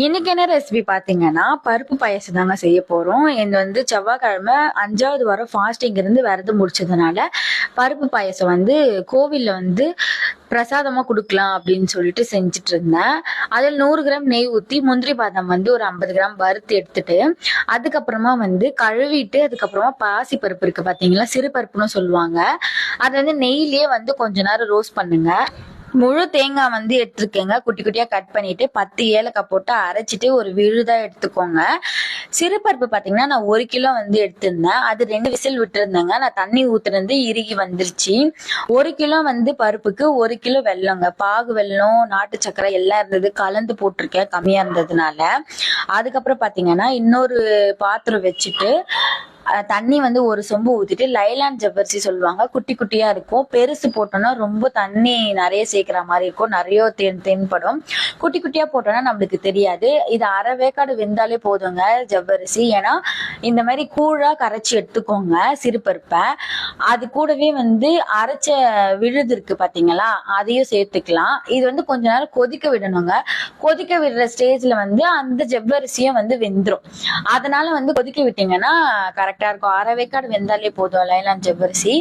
இன்னைக்கு என்ன ரெசிபி பாத்தீங்கன்னா பருப்பு பாயசம் தாங்க செய்ய போறோம். இது வந்து செவ்வாய்க்கிழமை 5வது வாரம் ஃபாஸ்டிங் இருந்து விரதம் முடிச்சதுனால பருப்பு பாயசம் வந்து கோவில்ல வந்து பிரசாதமா கொடுக்கலாம் அப்படின்னு சொல்லிட்டு செஞ்சுட்டு இருந்தேன். அதில் 100 கிராம் நெய் ஊற்றி முந்திரி பாதாம் வந்து ஒரு 50 கிராம் வறுத்து எடுத்துட்டு அதுக்கப்புறமா வந்து கழுவிட்டு அதுக்கப்புறமா பாசி பருப்பு இருக்கு பாத்தீங்களா, சிறு பருப்புன்னு சொல்லுவாங்க. அதை வந்து நெய்லயே வந்து கொஞ்ச நேரம் ரோஸ்ட் பண்ணுங்க. முழு தேங்காய் வந்து எடுத்துருக்கேங்க, குட்டி குட்டியா கட் பண்ணிட்டு 10 ஏலக்காய் போட்டு அரைச்சிட்டு ஒரு விழுதா எடுத்துக்கோங்க. சிறுபருப்பு பாத்தீங்கன்னா நான் 1 கிலோ வந்து எடுத்திருந்தேன். அது 2 விசில் விட்டுருந்தேங்க. நான் தண்ணி ஊத்துறது இறுகி வந்துருச்சு. 1 கிலோ வந்து பருப்புக்கு 1 கிலோ வெல்லங்க, பாகு வெல்லம் நாட்டு சக்கரை எல்லாம் இருந்தது, கலந்து போட்டிருக்கேன் கம்மியா இருந்ததுனால. அதுக்கப்புறம் பாத்தீங்கன்னா இன்னொரு பாத்திரம் வச்சுட்டு தண்ணி வந்து ஒரு சொம்பு ஊத்திட்டு லைலான் ஜவ்வரிசி சொல்லுவாங்க, குட்டி குட்டியா இருக்கும். பெருசு போட்டோம்னா ரொம்ப தண்ணி நிறைய சேர்க்கிற மாதிரி இருக்கும், நிறைய தென்படும். குட்டி குட்டியா போட்டோம்னா நம்மளுக்கு தெரியாது. இது அரை வேக்காடு வெந்தாலே போதுங்க ஜவ்வரிசி. ஏன்னா இந்த மாதிரி கூழா கரைச்சி எடுத்துக்கோங்க சிறுபருப்பை. அது கூடவே வந்து அரைச்ச விழுது இருக்கு பாத்தீங்களா, அதையும் சேர்த்துக்கலாம். இது வந்து கொஞ்ச நேரம் கொதிக்க விடணுங்க. கொதிக்க விடுற ஸ்டேஜ்ல வந்து அந்த ஜவ்வரிசியும் வந்து வெந்துடும். அதனால வந்து கொதிக்க விட்டீங்கன்னா கரெக்டா இருக்கும். அரை வேக்காடு வெந்தாலே போதும் லைலான் ஜவ்வரிசி.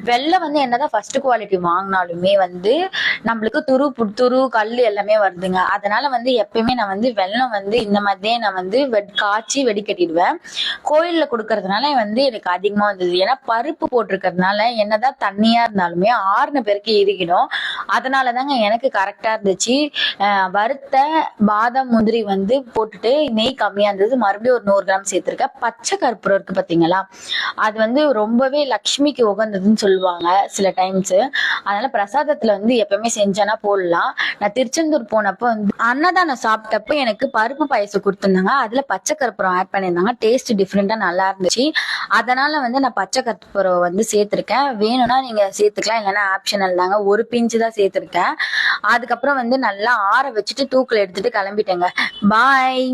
வெள்ளம் வந்து என்னதான் ஃபர்ஸ்ட் குவாலிட்டி வாங்கினாலுமே வந்து நம்மளுக்கு துரு கல் எல்லாமே வருதுங்க. அதனால வந்து எப்பயுமே நான் வந்து வெள்ளம் வந்து இந்த மாதிரியே நான் வந்து காய்ச்சி வெடிக்கட்டிடுவேன். கோயில்ல கொடுக்கறதுனால வந்து எனக்கு அதிகமா வந்தது. ஏன்னா பருப்பு போட்டிருக்கிறதுனால என்னதான் தண்ணியா இருந்தாலுமே ஆறுன பேருக்கு இறுகிடும். அதனாலதாங்க எனக்கு கரெக்டா இருந்துச்சு. வறுத்த பாதாம் முந்திரி வந்து போட்டுட்டு நெய் கம்மியா இருந்தது, மறுபடியும் ஒரு 100 கிராம் சேர்த்திருக்கேன். பச்சை கற்பூரம் இருக்கு பாத்தீங்களா, அது வந்து ரொம்பவே லக்ஷ்மிக்கு உகந்ததுன்னு சொல்லுவாங்க சில டைம்ஸ். அதனால பிரசாதத்துல வந்து எப்பவுமே செஞ்சனா போடலாம். நான் திருச்செந்தூர் போனப்போ வந்து அன்னதானம் சாப்பிட்டப்போ எனக்கு பருப்பு பாயசம் கொடுத்துருந்தாங்க. அதுல பச்சை கற்பூரம் ஆட் பண்ணியிருந்தாங்க. டேஸ்ட் டிஃப்ரெண்டா நல்லா இருந்துச்சு. அதனால வந்து நான் பச்சை கற்பூரம் வந்து சேர்த்திருக்கேன். வேணும்னா நீங்க சேர்த்துக்கலாம், இல்லைன்னா ஆப்ஷனல் தாங்க. ஒரு பிஞ்சு தான் சேர்த்திருக்கேன். அதுக்கப்புறம் வந்து நல்லா ஆற வச்சுட்டு தூக்கில் எடுத்துட்டு கிளம்பிட்டேங்க. பாய்.